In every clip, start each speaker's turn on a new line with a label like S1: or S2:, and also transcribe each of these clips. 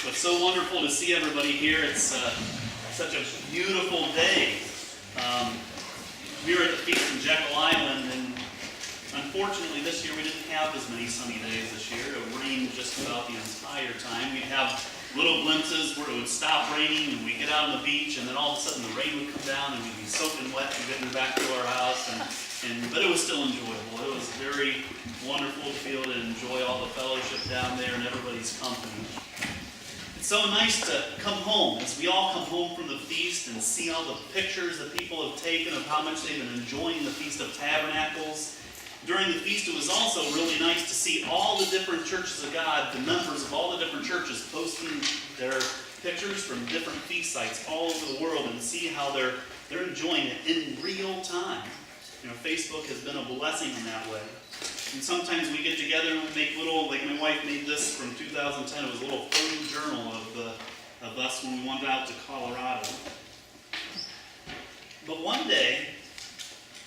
S1: It's so wonderful to see everybody here. It's such a beautiful day. We were at the Feast in Jekyll Island, and unfortunately this year we didn't have as many sunny days this year. It rained just about the entire time. We'd have little glimpses where it would stop raining, and we'd get out on the beach, and then all of a sudden the rain would come down, and we'd be soaking wet and getting back to our house. But it was still enjoyable. It was very wonderful to be able to enjoy all the fellowship down there and everybody's company. It's so nice to come home, as we all come home from the feast and see all the pictures that people have taken of how much they've been enjoying the Feast of Tabernacles. During the feast, it was also really nice to see all the different churches of God, the members of all the different churches, posting their pictures from different feast sites all over the world, and see how they're enjoying it in real time. You know, Facebook has been a blessing in that way. And sometimes we get together and we make little, like my wife made this from 2010, it was a little photo journal of us when we went out to Colorado. But one day,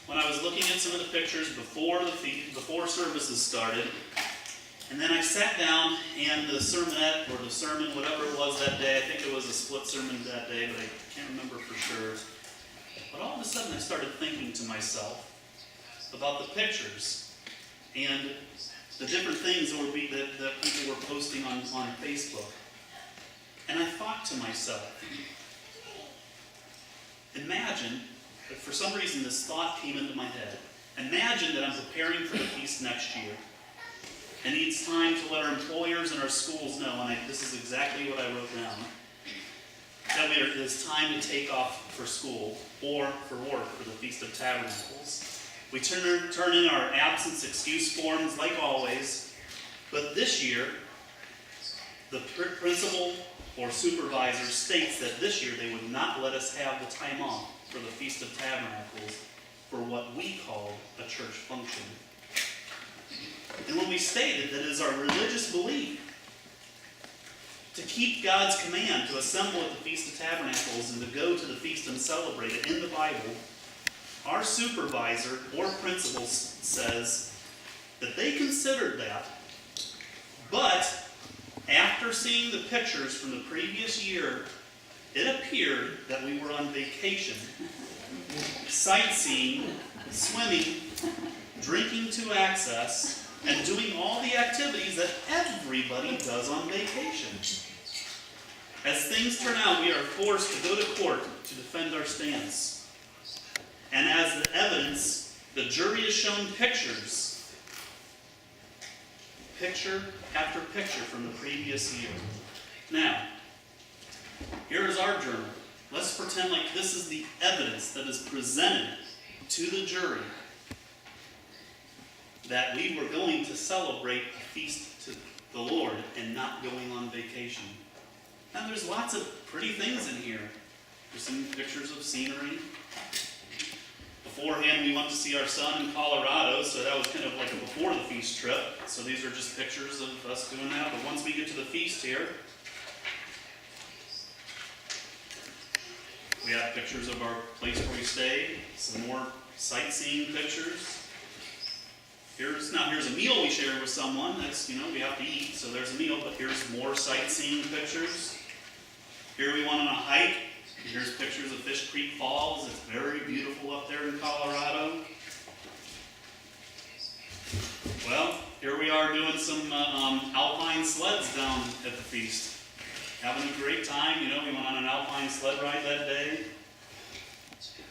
S1: when I was looking at some of the pictures before services started, and then I sat down and the sermonette, or the sermon, whatever it was that day, I think it was a split sermon that day, but I can't remember for sure. But all of a sudden I started thinking to myself about the pictures and the different things that people were posting on Facebook. And I thought to myself, imagine, but for some reason this thought came into my head, imagine that I'm preparing for the feast next year, and it's time to let our employers and our schools know, and this is exactly what I wrote down, that it's time to take off for school or for work for the Feast of Tabernacles. We turn in our absence excuse forms like always, but this year, the principal or supervisor states that this year they would not let us have the time off for the Feast of Tabernacles for what we call a church function. And when we stated that it is our religious belief to keep God's command to assemble at the Feast of Tabernacles and to go to the feast and celebrate it in the Bible, our supervisor or principal says that they considered that, but after seeing the pictures from the previous year, it appeared that we were on vacation, sightseeing, swimming, drinking to excess, and doing all the activities that everybody does on vacation. As things turn out, we are forced to go to court to defend our stance. And as the evidence, the jury has shown pictures, picture after picture from the previous year. Now, here is our journal. Let's pretend like this is the evidence that is presented to the jury that we were going to celebrate a feast to the Lord and not going on vacation. Now, there's lots of pretty things in here. There's some pictures of scenery. Beforehand, we went to see our son in Colorado, so that was kind of like a before the feast trip. So these are just pictures of us doing that. But once we get to the feast here, we have pictures of our place where we stay, some more sightseeing pictures. Here's a meal we share with someone. That's, we have to eat, so there's a meal, but here's more sightseeing pictures. Here we went on a hike. Here's pictures of Fish Creek Falls. It's very beautiful up there in Colorado. Well, here we are doing some alpine sleds down at the feast. Having a great time. We went on an alpine sled ride that day.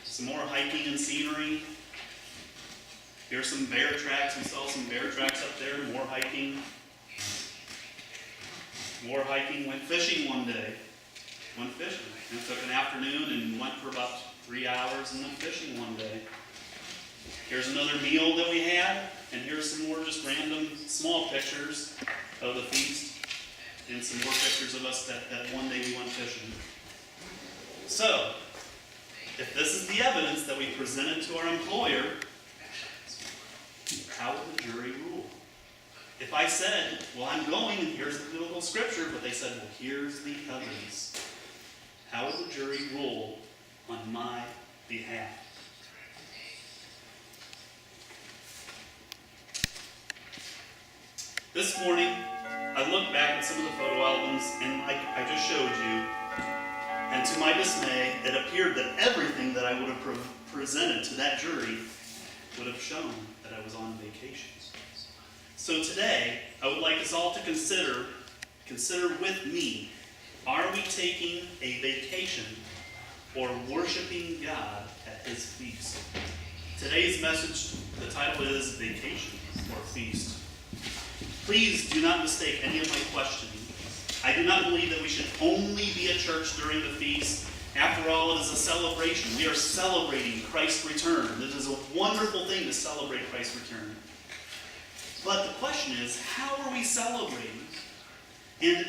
S1: Some more hiking and scenery. Here's some bear tracks. We saw some bear tracks up there. More hiking. More hiking. Went fishing one day. Went fishing. And took an afternoon and went for about 3 hours and went fishing one day. Here's another meal that we had. And here's some more just random small pictures of the feast. And some more pictures of us that one day we went fishing. So, if this is the evidence that we presented to our employer, how would the jury rule? If I said, well, I'm going, and here's the biblical scripture, but they said, well, here's the evidence, how would the jury rule on my behalf? This morning, I looked back at some of the photo albums, and like I just showed you, and to my dismay, it appeared that everything that I would have presented to that jury would have shown that I was on vacation. So today, I would like us all to consider with me, are we taking a vacation or worshiping God at His feast? Today's message, the title is Vacation or Feast. Please do not mistake any of my questioning. I do not believe that we should only be at church during the feast. After all, it is a celebration. We are celebrating Christ's return. It is a wonderful thing to celebrate Christ's return. But the question is, how are we celebrating? And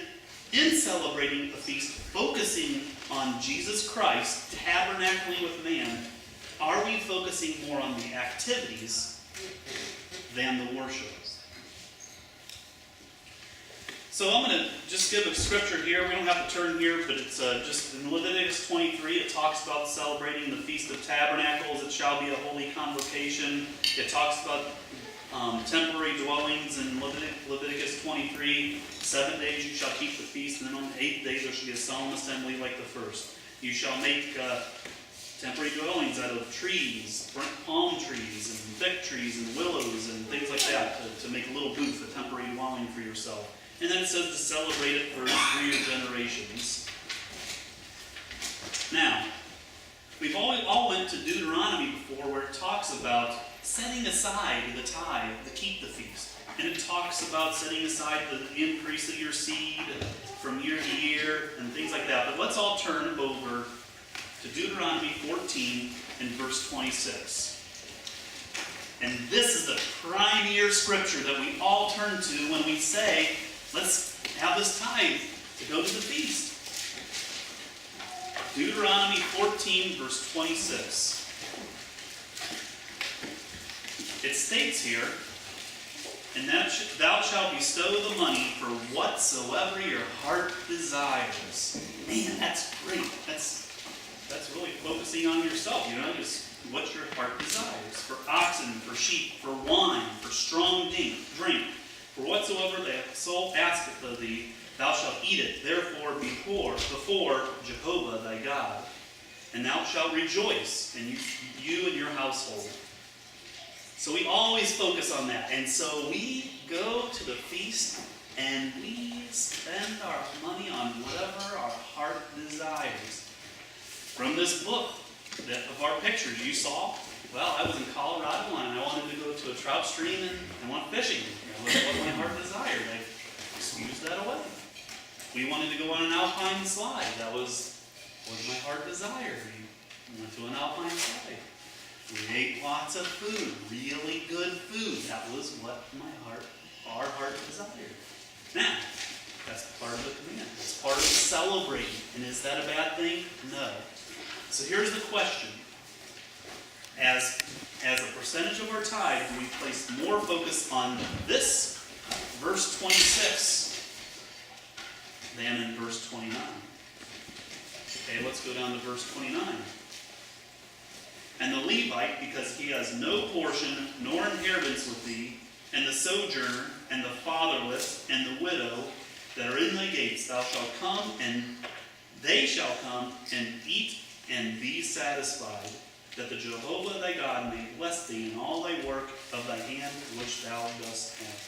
S1: in celebrating the feast, focusing on Jesus Christ, tabernacling with man, are we focusing more on the activities than the worship? So I'm going to just give a scripture here. We don't have to turn here, but it's just in Leviticus 23. It talks about celebrating the Feast of Tabernacles. It shall be a holy convocation. It talks about temporary dwellings in Leviticus 23. 7 days you shall keep the feast, and then on the 8th day there shall be a solemn assembly like the first. You shall make temporary dwellings out of trees, burnt palm trees, and thick trees, and willows, and things like that, to make a little booth, a temporary dwelling for yourself. And then it says to celebrate it for 3 generations. Now, we've all went to Deuteronomy before, where it talks about setting aside the tithe to keep the feast. And it talks about setting aside the increase of your seed from year to year and things like that. But let's all turn over to Deuteronomy 14 and verse 26. And this is the premier scripture that we all turn to when we say, let's have this tithe to go to the feast. Deuteronomy 14 verse 26. It states here, and thou shalt bestow the money for whatsoever your heart desires. Man, that's great. That's really focusing on yourself, just what your heart desires. For oxen, for sheep, for wine, for strong drink. For whatsoever thy soul asketh of thee, thou shalt eat it, therefore before Jehovah thy God. And thou shalt rejoice, and you and your household. So we always focus on that. And so we go to the feast and we spend our money on whatever our heart desires. From this book of our pictures you saw, well, I was in Colorado and I wanted to go to a trout stream and I went fishing. That was what my heart desired. I excused that away. We wanted to go on an alpine slide. That was what my heart desired. We went to an alpine slide. We ate lots of food, really good food. That was what our heart desired. Now, that's part of the command. It's part of celebrating. And is that a bad thing? No. So here's the question. As a percentage of our tithe, do we place more focus on this, verse 26, than in verse 29? Okay, let's go down to verse 29. And the Levite, because he has no portion nor inheritance with thee, and the sojourner, and the fatherless, and the widow that are in thy gates, thou shalt come, and they shall come and eat and be satisfied, that the Jehovah thy God may bless thee in all thy work of thy hand which thou dost have.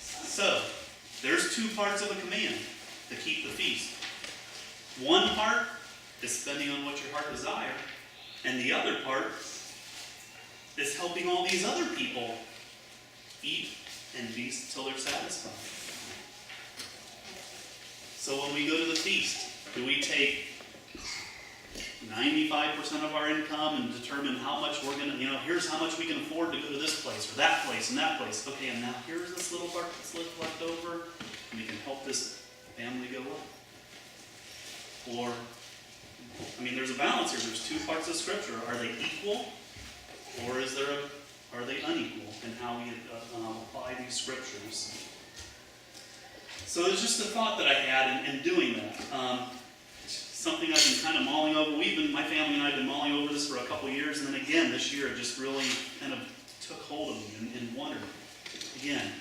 S1: So, there's 2 parts of the command to keep the feast. One part is spending on what your heart desires, and the other part is helping all these other people eat and feast until they're satisfied. So when we go to the feast, do we take 95% of our income and determine how much we're going to, here's how much we can afford to go to this place or that place and that place. Okay, and now here's this little part that's left over, and we can help this family go up. Or, there's a balance here. There's 2 parts of Scripture. Are they equal, or are they unequal in how we apply these Scriptures? So it's just a thought that I had in doing that. Something I've been kind of mulling over. My family and I have been mulling over this for a couple years, and then again this year it just really kind of took hold of me and wondered, again,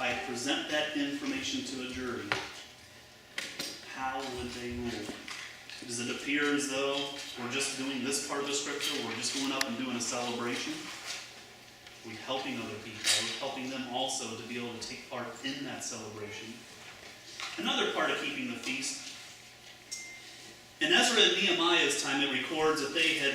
S1: if I present that information to a jury, how would they rule? Does it appear as though we're just doing this part of the scripture, we're just going up and doing a celebration? We're helping other people. We're helping them also to be able to take part in that celebration. Another part of keeping the feast, in Ezra and Nehemiah's time, it records that they had,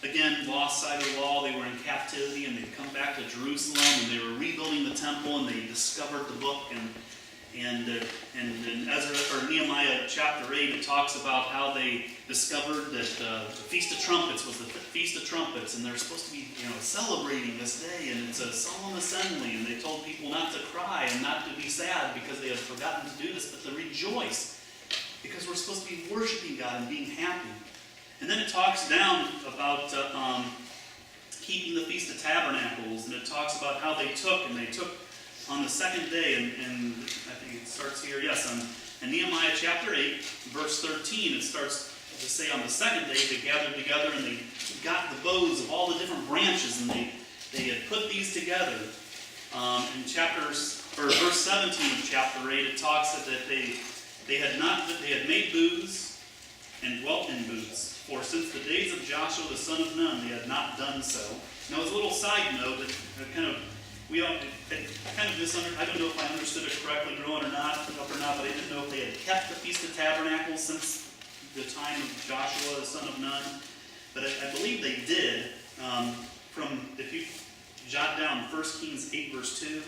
S1: again, lost sight of the law. They were in captivity, and they'd come back to Jerusalem, and they were rebuilding the temple, and they discovered the book. And in Ezra or Nehemiah chapter 8, it talks about how they discovered that the Feast of Trumpets was the Feast of Trumpets, and they're supposed to be, celebrating this day, and it's a solemn assembly, and they told people not to cry and not to be sad because they had forgotten to do this, but to rejoice because we're supposed to be worshiping God and being happy. And then it talks down about keeping the Feast of Tabernacles, and it talks about how they took on the second day, and I think it starts here, yes, in Nehemiah chapter 8, verse 13, it starts to say on the second day they gathered together and they got the boughs of all the different branches, and they had put these together. In verse 17 of chapter 8, it talks that they had made booths and dwelt in booths, for since the days of Joshua the son of Nun they had not done so. Now, as a little side note, I don't know if I understood it correctly growing up or not, but I didn't know if they had kept the Feast of Tabernacles since the time of Joshua the son of Nun. But I believe they did. If you jot down 1 Kings 8 verse 2,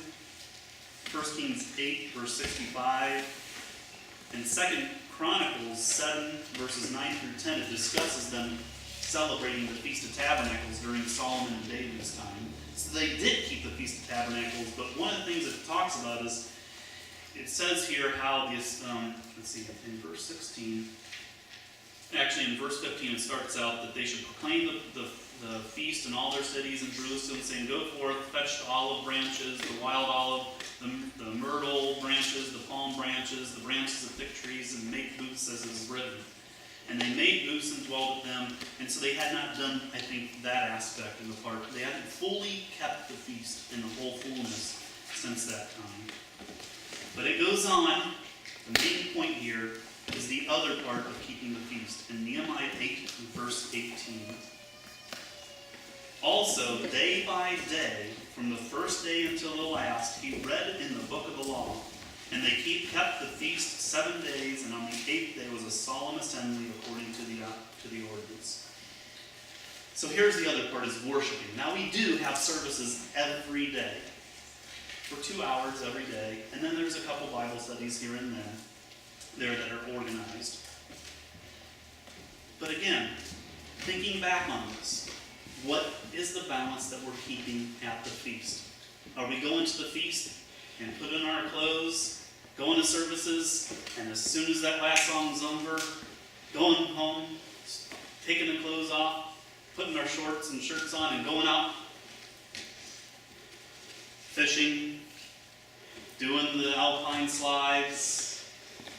S1: 1 Kings 8 verse 65, and 2 Chronicles 7 verses 9 through 10, it discusses them celebrating the Feast of Tabernacles during Solomon and David's time. So they did keep the Feast of Tabernacles, but one of the things it talks about is, it says here how this, in verse 16, actually in verse 15 it starts out that they should proclaim the feast in all their cities in Jerusalem, saying, "Go forth, fetch the olive branches, the wild olive, the myrtle branches, the palm branches, the branches of fig trees, and make booths as it is written." And they made booths and dwelt with them. And so they had not done, I think, that aspect in the part. They hadn't fully kept the feast in the whole fullness since that time. But it goes on. The main point here is the other part of keeping the feast. In Nehemiah 8, verse 18. Also, day by day, from the first day until the last, he read in the book of the law. And they kept the feast 7 days, and on the 8th day was a solemn assembly according to the ordinance. So here's the other part, is worshiping. Now we do have services every day, for 2 hours every day, and then there's a couple Bible studies here and there that are organized. But again, thinking back on this, what is the balance that we're keeping at the feast? Are we going to the feast and put on our clothes, going to services, and as soon as that last song's over, going home, taking the clothes off, putting our shorts and shirts on, and going out fishing, doing the alpine slides,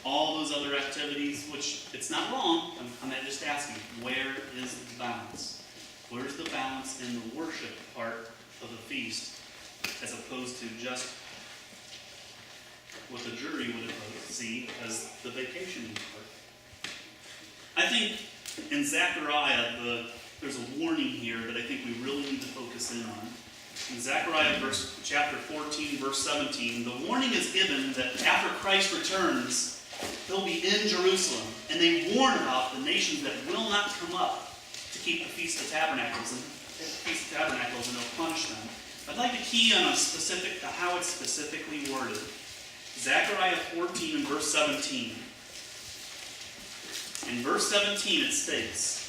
S1: all those other activities, which it's not wrong. I'm just asking, where is the balance? Where's the balance in the worship part of the feast, as opposed to just what the jury would see as the vacationing part? I think in Zechariah, there's a warning here that I think we really need to focus in on. In Zechariah chapter 14, verse 17, the warning is given that after Christ returns, he'll be in Jerusalem. And they warn about the nations that will not come up to keep the Feast of Tabernacles, and he'll punish them. I'd like to key on how it's specifically worded. Zechariah 14 and verse 17. In verse 17 it states,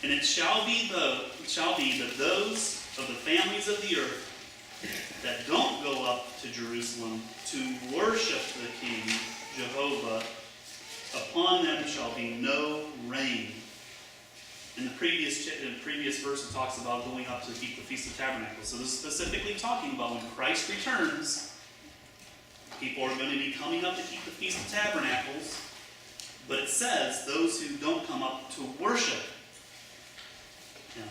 S1: "And it shall be that those of the families of the earth that don't go up to Jerusalem to worship the King Jehovah, upon them shall be no rain." In the previous verse, it talks about going up to keep the Feast of Tabernacles. So this is specifically talking about when Christ returns, people are going to be coming up to keep the Feast of Tabernacles. But it says those who don't come up to worship him.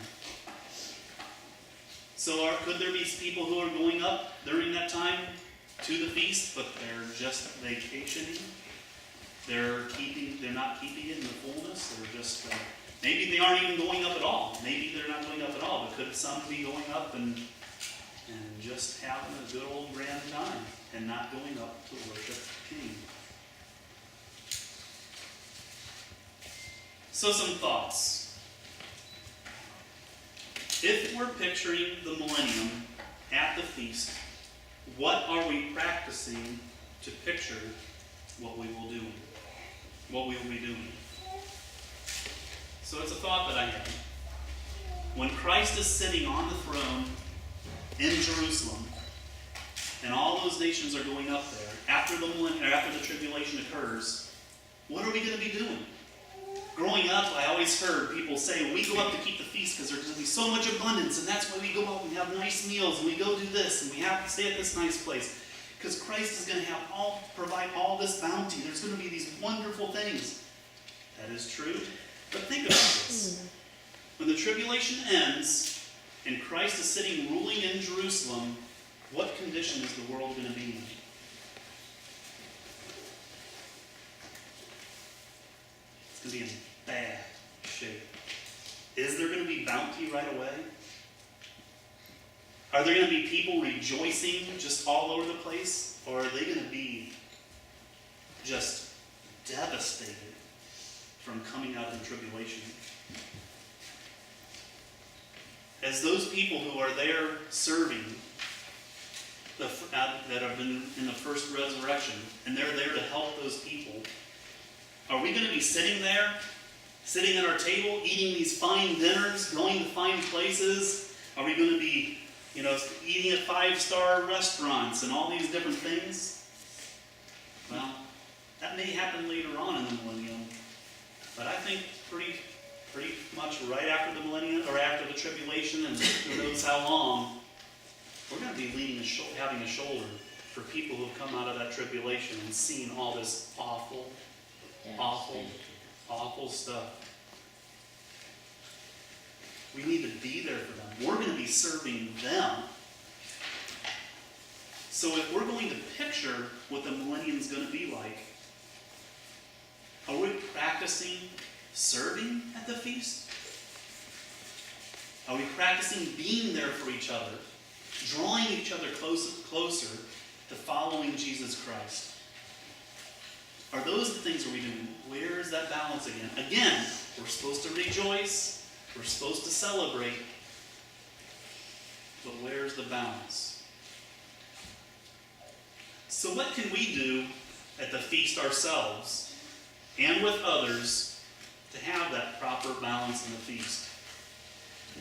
S1: So could there be people who are going up during that time to the feast, but they're just vacationing. They're not keeping it in the fullness. They're just, maybe they aren't even going up at all. Maybe they're not going up at all, but could some be going up and just having a good old grand time and not going up to worship the King? So some thoughts. If we're picturing the millennium at the feast, what are we practicing to picture what we will do? What we will be doing? So it's a thought that I had. When Christ is sitting on the throne in Jerusalem, and all those nations are going up there, after the tribulation occurs, what are we going to be doing? Growing up, I always heard people say, we go up to keep the feast because there's going to be so much abundance, and that's why we go out and have nice meals, and we go do this, and we have to stay at this nice place. Because Christ is going to provide all this bounty. There's going to be these wonderful things. That is true. But think about this. When the tribulation ends, and Christ is sitting ruling in Jerusalem, what condition is the world going to be in? It's going to be in bad shape. Is there going to be bounty right away? Are there going to be people rejoicing just all over the place? Or are they going to be just devastated from coming out of the tribulation? As those people who are there serving, that have been in the first resurrection, and they're there to help those people, are we going to be sitting there, sitting at our table, eating these fine dinners, going to fine places? Are we going to be eating at 5-star restaurants and all these different things? Well, that may happen later on in the millennium. But I think pretty much right after the millennium, or after the tribulation, and who knows how long, we're going to be having a shoulder for people who have come out of that tribulation and seen all this awful stuff. We need to be there for them. We're going to be serving them. So if we're going to picture what the millennium is going to be like, are we practicing serving at the feast? Are we practicing being there for each other, drawing each other closer to following Jesus Christ? Are those the things we're doing? Where is that balance again? Again, we're supposed to rejoice. We're supposed to celebrate. But where's the balance? So what can we do at the feast ourselves and with others to have that proper balance in the feast?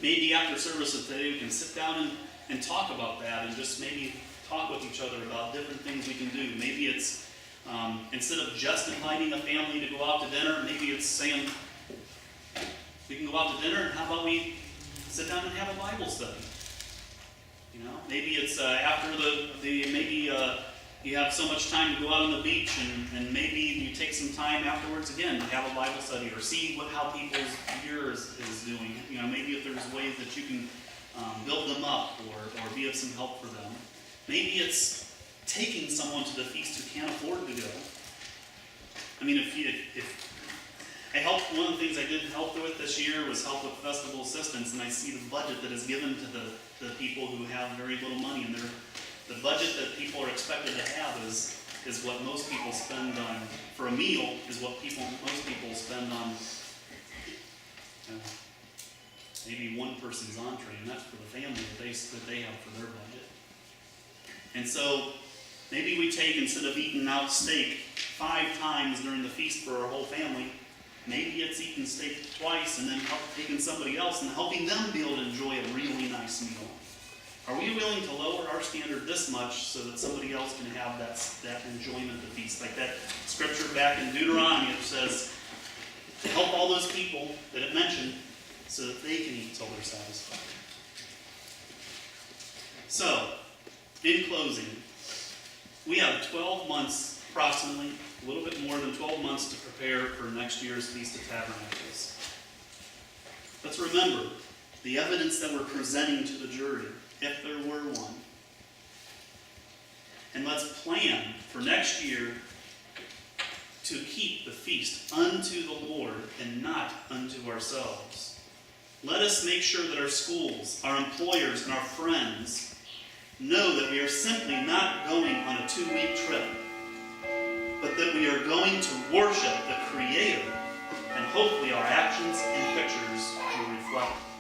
S1: Maybe after service of today we can sit down and talk about that, and just maybe talk with each other about different things we can do. Maybe it's instead of just inviting a family to go out to dinner, maybe it's saying, we can go out to dinner, and how about we sit down and have a Bible study? Maybe it's after you have so much time to go out on the beach, and maybe you take some time afterwards again to have a Bible study, or see how people's year is doing. Maybe if there's ways that you can build them up, or be of some help for them. Maybe it's taking someone to the feast who can't afford to go. One of the things I did help with this year was help with festival assistance, and I see the budget that is given to the people who have very little money, and the budget that people are expected to have is what most people spend on, for a meal, is what most people spend on maybe one person's entree, and that's for the family that they have for their budget. And so maybe we take, instead of eating out steak 5 times during the feast for our whole family, maybe it's eating steak twice and then taking somebody else and helping them be able to enjoy a really nice meal. Are we willing to lower our standard this much so that somebody else can have that enjoyment of the feast? Like that scripture back in Deuteronomy, it says, to help all those people that it mentioned so that they can eat till they're satisfied. So, in closing, we have 12 months, approximately, a little bit more than 12 months to prepare for next year's Feast of Tabernacles. Let's remember the evidence that we're presenting to the jury, if there were one. And let's plan for next year to keep the feast unto the Lord and not unto ourselves. Let us make sure that our schools, our employers, and our friends know that we are simply not going on a 2-week trip, but that we are going to worship the Creator, and hopefully our actions and pictures will reflect